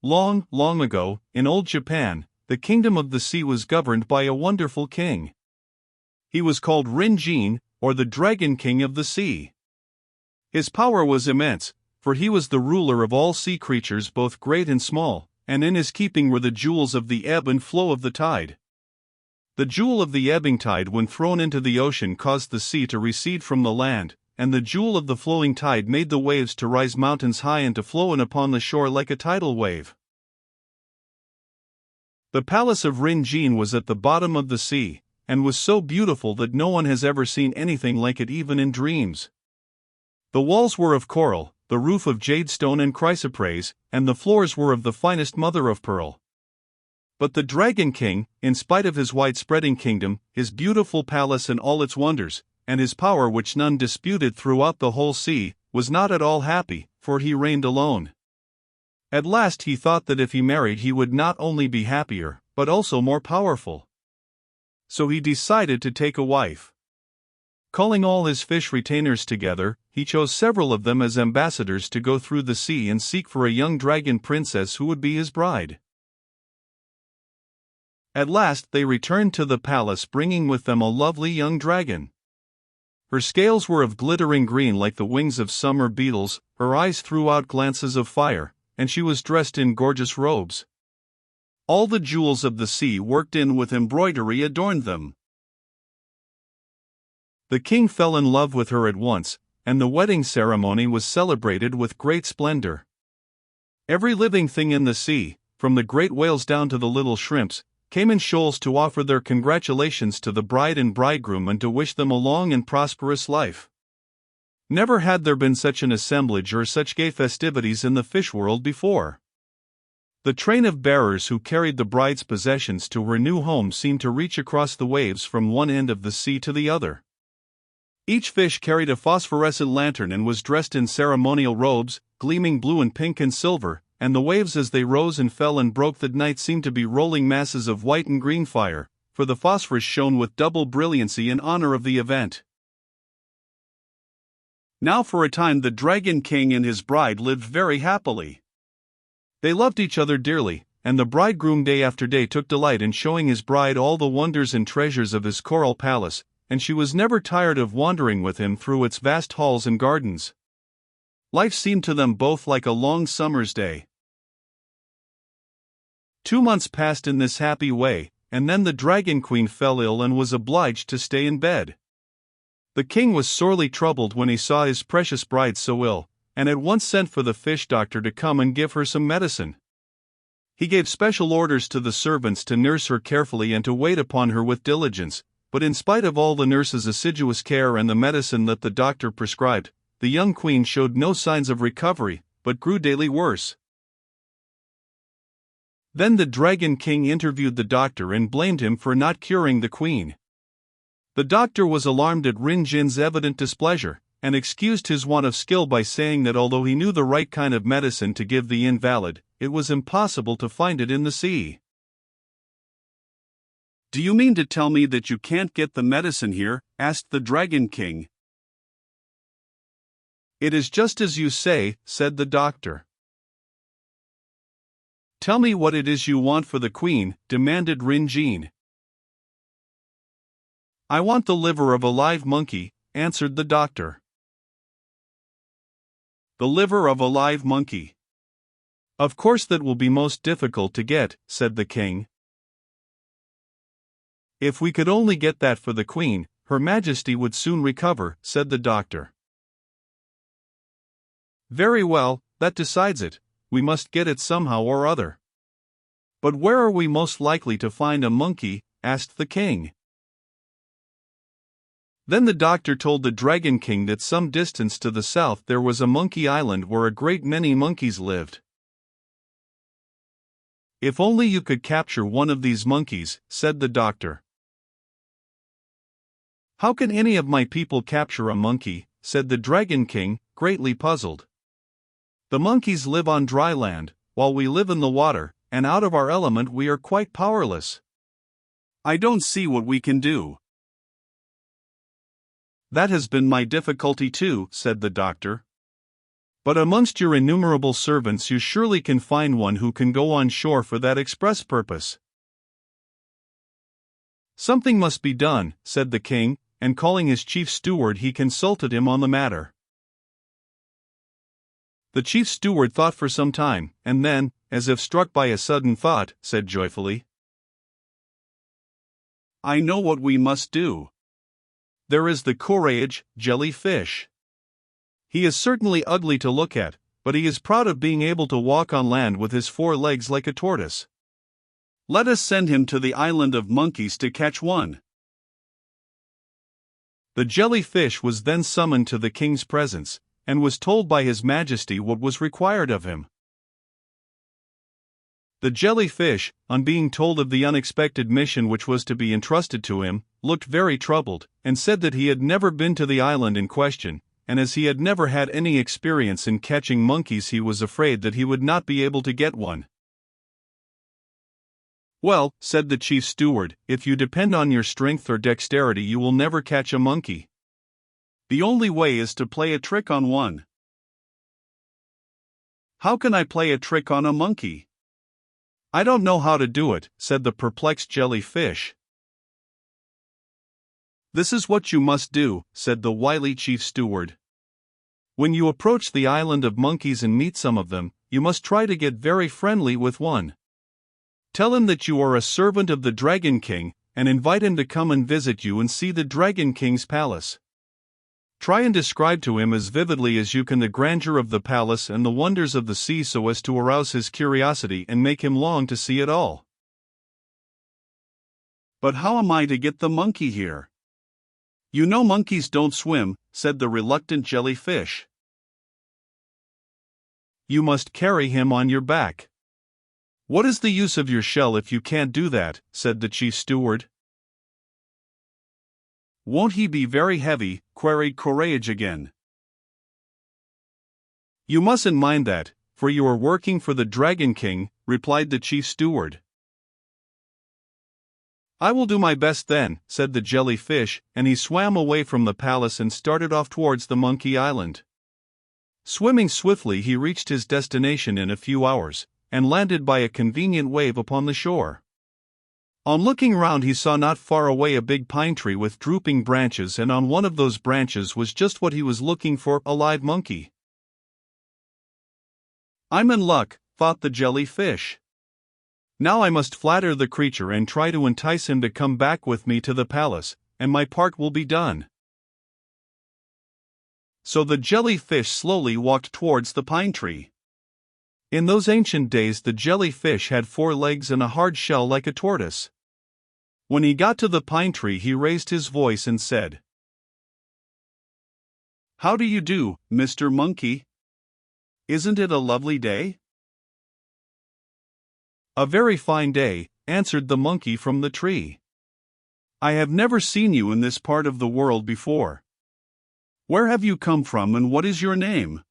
Long, long ago, in old Japan, the kingdom of the sea was governed by a wonderful king. He was called Rinjin, or the Dragon King of the Sea. His power was immense, for he was the ruler of all sea creatures both great and small, and in his keeping were the jewels of the ebb and flow of the tide. The jewel of the ebbing tide when thrown into the ocean caused the sea to recede from the land, and the jewel of the flowing tide made the waves to rise mountains high and to flow in upon the shore like a tidal wave. The palace of Rinjin was at the bottom of the sea, and was so beautiful that no one has ever seen anything like it even in dreams. The walls were of coral, the roof of jadestone and chrysoprase, and the floors were of the finest mother of pearl. But the Dragon King, in spite of his wide-spreading kingdom, his beautiful palace and all its wonders, and his power which none disputed throughout the whole sea, was not at all happy, for he reigned alone. At last he thought that if he married he would not only be happier, but also more powerful. So he decided to take a wife. Calling all his fish retainers together, he chose several of them as ambassadors to go through the sea and seek for a young dragon princess who would be his bride. At last they returned to the palace bringing with them a lovely young dragon. Her scales were of glittering green like the wings of summer beetles, her eyes threw out glances of fire, and she was dressed in gorgeous robes. All the jewels of the sea worked in with embroidery adorned them. The king fell in love with her at once, and the wedding ceremony was celebrated with great splendor. Every living thing in the sea, from the great whales down to the little shrimps, came in shoals to offer their congratulations to the bride and bridegroom and to wish them a long and prosperous life. Never had there been such an assemblage or such gay festivities in the fish world before. The train of bearers who carried the bride's possessions to her new home seemed to reach across the waves from one end of the sea to the other. Each fish carried a phosphorescent lantern and was dressed in ceremonial robes, gleaming blue and pink and silver, and the waves as they rose and fell and broke the night seemed to be rolling masses of white and green fire, for the phosphorus shone with double brilliancy in honor of the event. Now for a time the Dragon King and his bride lived very happily. They loved each other dearly, and the bridegroom day after day took delight in showing his bride all the wonders and treasures of his coral palace, and she was never tired of wandering with him through its vast halls and gardens. Life seemed to them both like a long summer's day. 2 months passed in this happy way, and then the Dragon Queen fell ill and was obliged to stay in bed. The king was sorely troubled when he saw his precious bride so ill, and at once sent for the fish doctor to come and give her some medicine. He gave special orders to the servants to nurse her carefully and to wait upon her with diligence, but in spite of all the nurse's assiduous care and the medicine that the doctor prescribed, the young queen showed no signs of recovery, but grew daily worse. Then the Dragon King interviewed the doctor and blamed him for not curing the queen. The doctor was alarmed at Rinjin's evident displeasure, and excused his want of skill by saying that although he knew the right kind of medicine to give the invalid, it was impossible to find it in the sea. "Do you mean to tell me that you can't get the medicine here?" asked the Dragon King. "It is just as you say," said the doctor. "Tell me what it is you want for the queen," demanded Rinjin. "I want the liver of a live monkey," answered the doctor. "The liver of a live monkey. Of course that will be most difficult to get," said the king. "If we could only get that for the queen, Her Majesty would soon recover," said the doctor. "Very well, that decides it. We must get it somehow or other." "But where are we most likely to find a monkey?" asked the king. Then the doctor told the Dragon King that some distance to the south there was a monkey island where a great many monkeys lived. "If only you could capture one of these monkeys," said the doctor. "How can any of my people capture a monkey?" said the Dragon King, greatly puzzled. "The monkeys live on dry land, while we live in the water, and out of our element we are quite powerless. I don't see what we can do." "That has been my difficulty too," said the doctor. But amongst your innumerable servants you surely can find one who can go on shore for that express purpose." "Something must be done," said the king, and calling his chief steward he consulted him on the matter. The chief steward thought for some time, and then, as if struck by a sudden thought, said joyfully, "I know what we must do. There is the courage jellyfish. He is certainly ugly to look at, but he is proud of being able to walk on land with his 4 legs like a tortoise. Let us send him to the island of monkeys to catch one." The jellyfish was then summoned to the king's presence, and was told by His Majesty what was required of him. The jellyfish, on being told of the unexpected mission which was to be entrusted to him, looked very troubled, and said that he had never been to the island in question, and as he had never had any experience in catching monkeys he was afraid that he would not be able to get one. "Well," said the chief steward, "if you depend on your strength or dexterity you will never catch a monkey. The only way is to play a trick on one." "How can I play a trick on a monkey?" "I don't know how to do it," said the perplexed jellyfish. "This is what you must do," said the wily chief steward. "When you approach the island of monkeys and meet some of them, you must try to get very friendly with one. Tell him that you are a servant of the Dragon King, and invite him to come and visit you and see the Dragon King's palace. Try and describe to him as vividly as you can the grandeur of the palace and the wonders of the sea so as to arouse his curiosity and make him long to see it all." "But how am I to get the monkey here? You know monkeys don't swim," said the reluctant jellyfish. "You must carry him on your back." "What is the use of your shell if you can't do that?" said the chief steward. "Won't he be very heavy?" queried Courage again. "You mustn't mind that, for you are working for the Dragon King," replied the chief steward. "I will do my best then," said the jellyfish, and he swam away from the palace and started off towards the monkey island. Swimming swiftly he reached his destination in a few hours, and landed by a convenient wave upon the shore. On looking round he saw not far away a big pine tree with drooping branches, and on one of those branches was just what he was looking for, a live monkey. "I'm in luck," thought the jellyfish. "Now I must flatter the creature and try to entice him to come back with me to the palace, and my part will be done." So the jellyfish slowly walked towards the pine tree. In those ancient days the jellyfish had 4 legs and a hard shell like a tortoise. When he got to the pine tree he raised his voice and said, "How do you do, Mr. Monkey? Isn't it a lovely day?" "A very fine day," answered the monkey from the tree. "I have never seen you in this part of the world before. Where have you come from and what is your name?"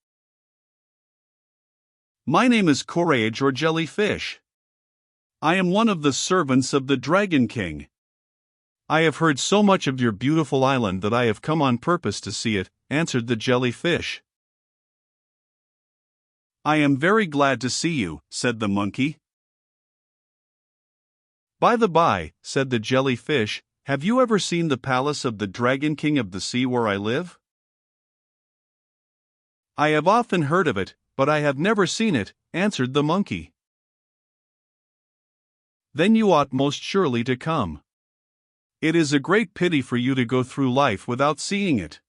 "My name is Courage or Jellyfish. I am one of the servants of the Dragon King. I have heard so much of your beautiful island that I have come on purpose to see it," answered the jellyfish. "I am very glad to see you," said the monkey. "By the by," said the jellyfish, "have you ever seen the palace of the Dragon King of the sea where I live?" "I have often heard of it, but I have never seen it," answered the monkey. "Then you ought most surely to come. It is a great pity for you to go through life without seeing it.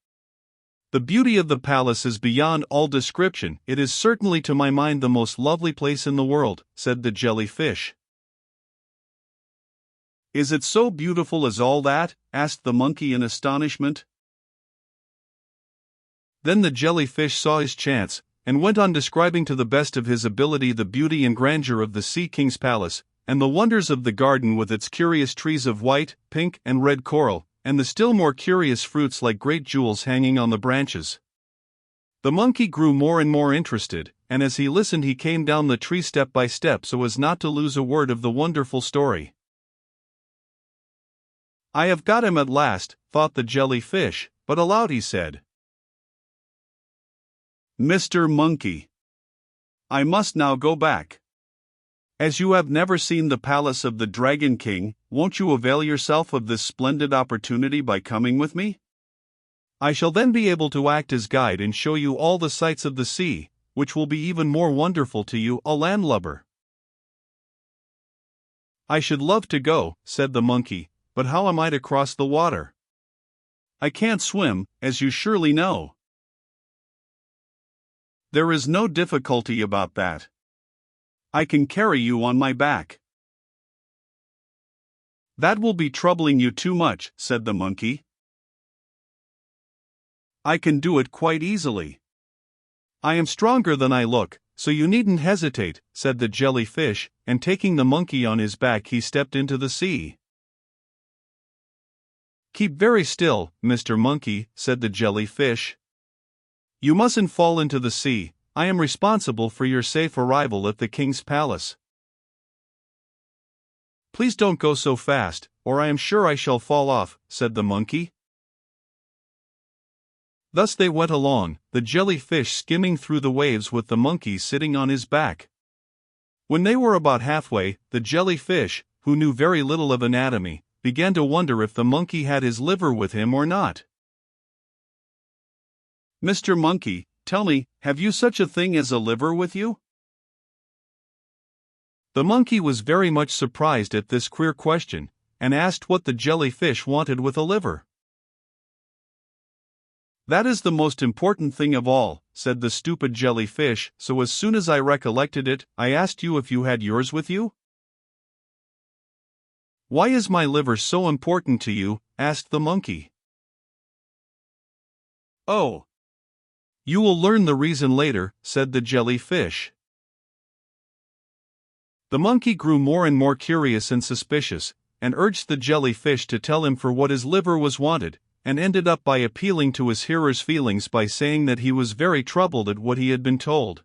The beauty of the palace is beyond all description. It is certainly to my mind the most lovely place in the world," said the jellyfish. "Is it so beautiful as all that?" asked the monkey in astonishment. Then the jellyfish saw his chance, and went on describing to the best of his ability the beauty and grandeur of the Sea King's palace, and the wonders of the garden with its curious trees of white, pink, and red coral, and the still more curious fruits like great jewels hanging on the branches. The monkey grew more and more interested, and as he listened he came down the tree step by step so as not to lose a word of the wonderful story. "I have got him at last," thought the jellyfish, but aloud he said, Mr. Monkey, I must now go back. As you have never seen the palace of the Dragon King, won't you avail yourself of this splendid opportunity by coming with me? I shall then be able to act as guide and show you all the sights of the sea, which will be even more wonderful to you, a landlubber. I should love to go, said the monkey, but how am I to cross the water? I can't swim, as you surely know. There is no difficulty about that. I can carry you on my back. That will be troubling you too much, said the monkey. I can do it quite easily. I am stronger than I look, so you needn't hesitate, said the jellyfish, and taking the monkey on his back he stepped into the sea. Keep very still, Mr. Monkey, said the jellyfish. You mustn't fall into the sea. I am responsible for your safe arrival at the king's palace. Please don't go so fast, or I am sure I shall fall off, said the monkey. Thus they went along, the jellyfish skimming through the waves with the monkey sitting on his back. When they were about halfway, the jellyfish, who knew very little of anatomy, began to wonder if the monkey had his liver with him or not. Mr. Monkey, tell me, have you such a thing as a liver with you? The monkey was very much surprised at this queer question, and asked what the jellyfish wanted with a liver. That is the most important thing of all, said the stupid jellyfish, so as soon as I recollected it, I asked you if you had yours with you? Why is my liver so important to you? Asked the monkey. Oh, you will learn the reason later, said the jellyfish. The monkey grew more and more curious and suspicious, and urged the jellyfish to tell him for what his liver was wanted, and ended up by appealing to his hearer's feelings by saying that he was very troubled at what he had been told.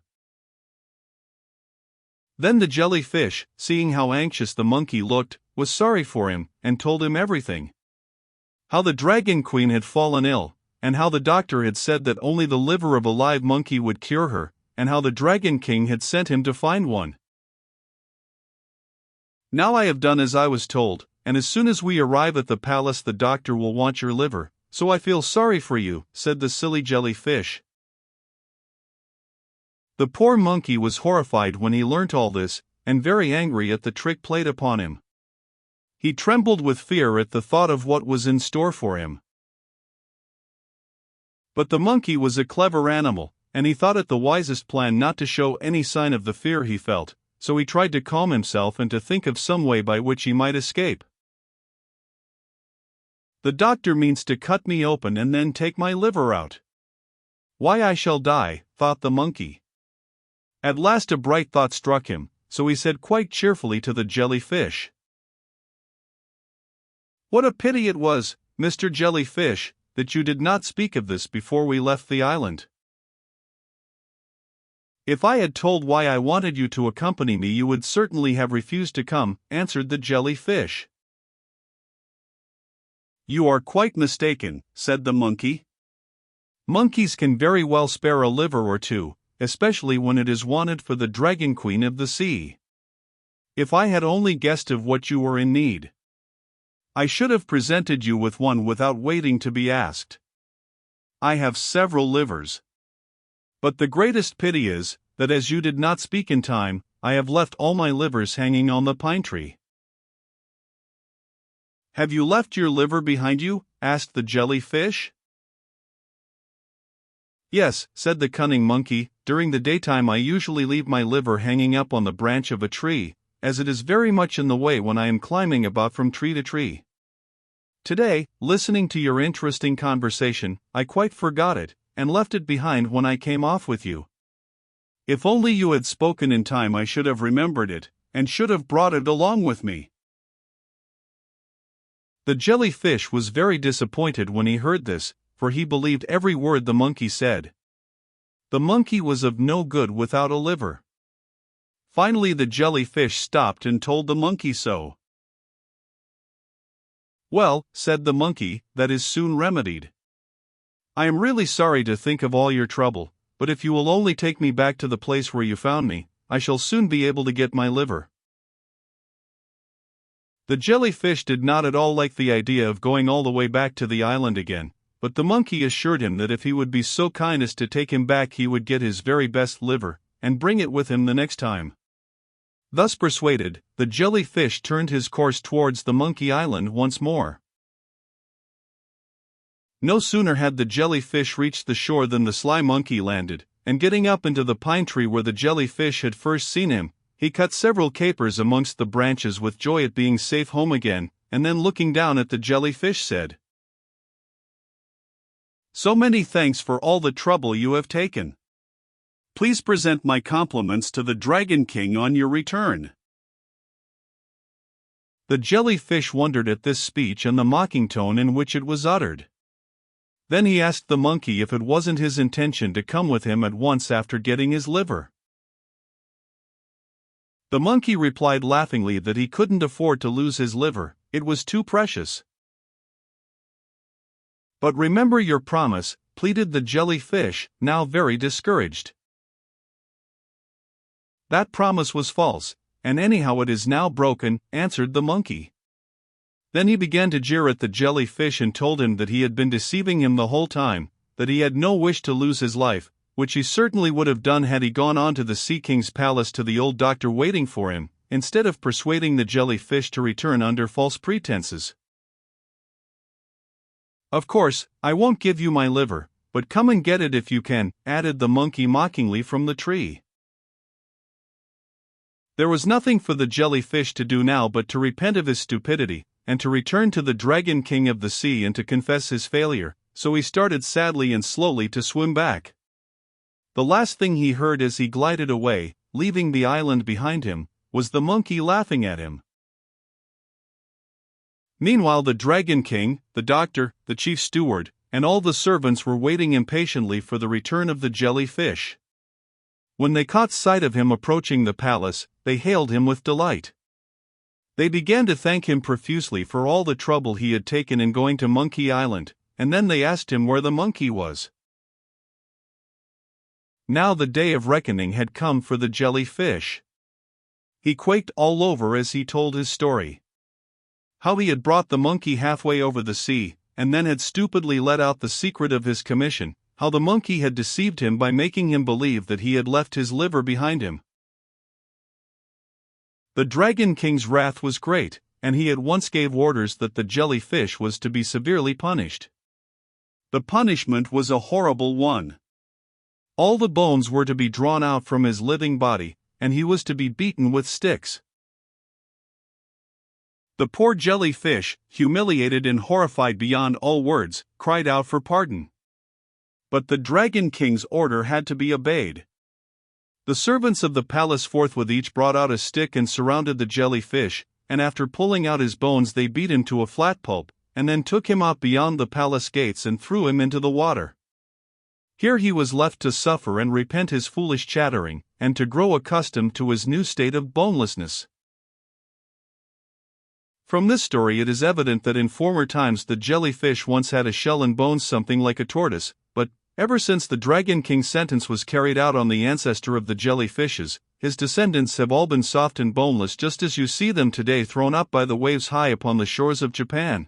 Then the jellyfish, seeing how anxious the monkey looked, was sorry for him, and told him everything. How the Dragon Queen had fallen ill, and how the doctor had said that only the liver of a live monkey would cure her, and how the Dragon King had sent him to find one. Now I have done as I was told, and as soon as we arrive at the palace the doctor will want your liver, so I feel sorry for you, said the silly jellyfish. The poor monkey was horrified when he learnt all this, and very angry at the trick played upon him. He trembled with fear at the thought of what was in store for him. But the monkey was a clever animal, and he thought it the wisest plan not to show any sign of the fear he felt, so he tried to calm himself and to think of some way by which he might escape. The doctor means to cut me open and then take my liver out. Why, I shall die, thought the monkey. At last a bright thought struck him, so he said quite cheerfully to the jellyfish, "What a pity it was, Mr. Jellyfish, that you did not speak of this before we left the island. If I had told why I wanted you to accompany me you would certainly have refused to come," answered the jellyfish. "You are quite mistaken," said the monkey. "Monkeys can very well spare a liver or two, especially when it is wanted for the Dragon Queen of the sea. If I had only guessed of what you were in need, I should have presented you with one without waiting to be asked. I have several livers. But the greatest pity is, that as you did not speak in time, I have left all my livers hanging on the pine tree." "Have you left your liver behind you?" asked the jellyfish. "Yes," said the cunning monkey, "during the daytime I usually leave my liver hanging up on the branch of a tree, as it is very much in the way when I am climbing about from tree to tree. Today, listening to your interesting conversation, I quite forgot it, and left it behind when I came off with you. If only you had spoken in time I should have remembered it, and should have brought it along with me." The jellyfish was very disappointed when he heard this, for he believed every word the monkey said. The monkey was of no good without a liver. Finally the jellyfish stopped and told the monkey so. "Well," said the monkey, "that is soon remedied. I am really sorry to think of all your trouble, but if you will only take me back to the place where you found me, I shall soon be able to get my liver." The jellyfish did not at all like the idea of going all the way back to the island again, but the monkey assured him that if he would be so kind as to take him back he would get his very best liver, and bring it with him the next time. Thus persuaded, the jellyfish turned his course towards the monkey island once more. No sooner had the jellyfish reached the shore than the sly monkey landed, and getting up into the pine tree where the jellyfish had first seen him, he cut several capers amongst the branches with joy at being safe home again, and then looking down at the jellyfish said, "So many thanks for all the trouble you have taken. Please present my compliments to the Dragon King on your return." The jellyfish wondered at this speech and the mocking tone in which it was uttered. Then he asked the monkey if it wasn't his intention to come with him at once after getting his liver. The monkey replied laughingly that he couldn't afford to lose his liver, it was too precious. "But remember your promise," pleaded the jellyfish, now very discouraged. "That promise was false, and anyhow it is now broken," answered the monkey. Then he began to jeer at the jellyfish and told him that he had been deceiving him the whole time, that he had no wish to lose his life, which he certainly would have done had he gone on to the Sea King's palace to the old doctor waiting for him, instead of persuading the jellyfish to return under false pretenses. "Of course, I won't give you my liver, but come and get it if you can," added the monkey mockingly from the tree. There was nothing for the jellyfish to do now but to repent of his stupidity, and to return to the Dragon King of the Sea and to confess his failure, so he started sadly and slowly to swim back. The last thing he heard as he glided away, leaving the island behind him, was the monkey laughing at him. Meanwhile the Dragon King, the doctor, the chief steward, and all the servants were waiting impatiently for the return of the jellyfish. When they caught sight of him approaching the palace, they hailed him with delight. They began to thank him profusely for all the trouble he had taken in going to Monkey Island, and then they asked him where the monkey was. Now the day of reckoning had come for the jellyfish. He quaked all over as he told his story. How he had brought the monkey halfway over the sea, and then had stupidly let out the secret of his commission, how the monkey had deceived him by making him believe that he had left his liver behind him. The Dragon King's wrath was great, and he at once gave orders that the jellyfish was to be severely punished. The punishment was a horrible one. All the bones were to be drawn out from his living body, and he was to be beaten with sticks. The poor jellyfish, humiliated and horrified beyond all words, cried out for pardon. But the Dragon King's order had to be obeyed. The servants of the palace forthwith each brought out a stick and surrounded the jellyfish, and after pulling out his bones they beat him to a flat pulp, and then took him out beyond the palace gates and threw him into the water. Here he was left to suffer and repent his foolish chattering, and to grow accustomed to his new state of bonelessness. From this story it is evident that in former times the jellyfish once had a shell and bones something like a tortoise, but, ever since the Dragon King's sentence was carried out on the ancestor of the jellyfishes, his descendants have all been soft and boneless just as you see them today thrown up by the waves high upon the shores of Japan.